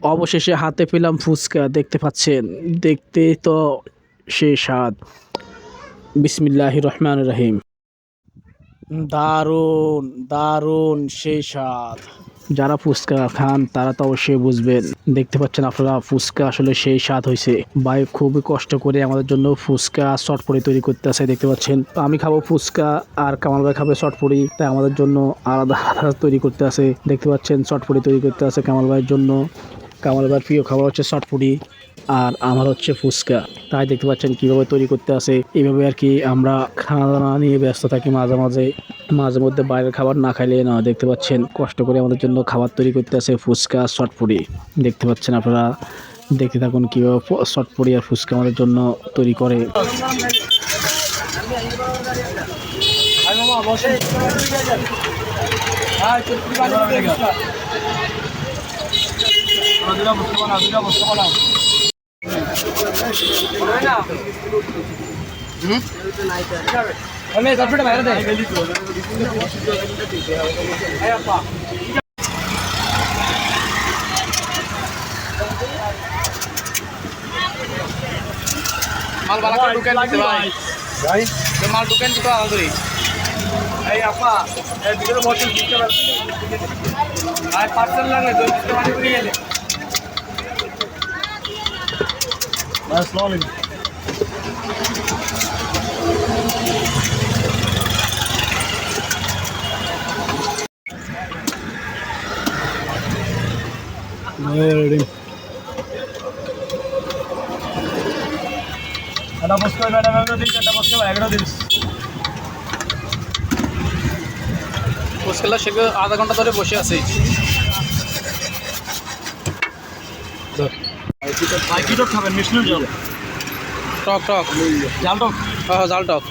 অবশেষে হাতে পেলাম ফুচকা, দেখতে পাচ্ছেন, দেখতে তো সেই স্বাদ। বিসমিল্লাহির রহমানির রহিম। দারুণ দারুণ সেই স্বাদ। যারা ফুচকা খান তারা তো অবশ্যই বুঝবেন। দেখতে পাচ্ছেন আপনারা, ফুচকা আসলে সেই স্বাদ হয়েছে। ভাই খুবই কষ্ট করে আমাদের জন্য ফুচকা চটপটি তৈরি করতে আছে। দেখতে পাচ্ছেন, আমি খাবো ফুচকা আর কামাল ভাই খাবে চটপটি, তাই আমাদের জন্য আলাদা আলাদা তৈরি করতে আছে। দেখতে পাচ্ছেন চটপটি তৈরি করতে আছে কামাল ভাইয়ের জন্য। কামাল ভাইয়ের প্রিয় খাবার হচ্ছে চটপটি আর আমার হচ্ছে ফুচকা। তাই দেখতে পাচ্ছেন কিভাবে তৈরি করতে আছে। এইভাবে আর কি আমরা খানা দানা নিয়ে ব্যস্ত থাকি মাঝে মাঝে। মাঝে মধ্যে বাইরের খাবার না খাইলে না। দেখতে পাচ্ছেন কষ্ট করে আমাদের জন্য খাবার তৈরি করতে আছে, ফুচকা চটপটি। দেখতে পাচ্ছেন আপনারা, দেখতে থাকুন কিভাবে চটপটি আর ফুচকা আমাদের জন্য তৈরি করে। মাল বালা করে ঢুকেন দিতে ভাই ভাই মাল ঢুকেন দিতে আলাদা এই আপা এই ভিতরে বটল দিতে পারছেন ভাই পার্সেল লাগলে দুই দিতে পানি করে গেলে ভাই আসসালামু আলাইকুম ready ada bos ko ada ada din ada bos ko agada din বসকেলা শেখে আধা ঘন্টা ধরে বসে আছে। ভাই কি টক খাবেন? মিষ্টি জল টক টক জাল টক? হ্যাঁ জাল টক।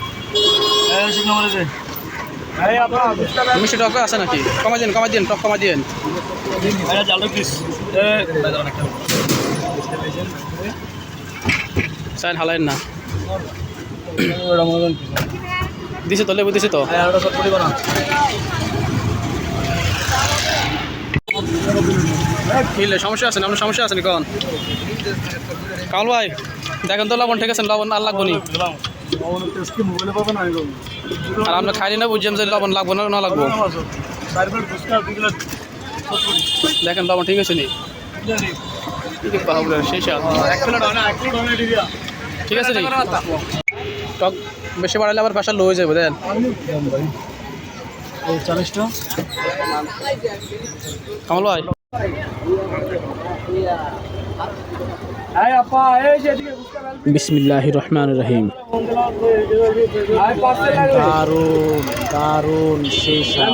মিষ্টি টক আছে নাকি? কমাই দিন টক কমাই দিন। জাল টক প্লিজ। চাইন হালাইন না দিছে তো, লেবু দিছে তো। সমস্যা আছে না? আপনার সমস্যা আছে কখন? কামাল ভাই দেখেন তো লবণ ঠিক আছে, লবণ আর লাগবো নি? আর আমরা খাইনি না, বুঝলাম যে লবণ লাগবো না না লাগবো। দেখেন লবণ ঠিক আছে নি? ঠিক আছে টক বেশি বাড়ালে আবার বাসা লো হয়ে যাবে। দেন 40টা কামাল ভাই। বিসমিল্লাহির রহমানির রহিম। দারুণ দারুণ সেই স্বাদ।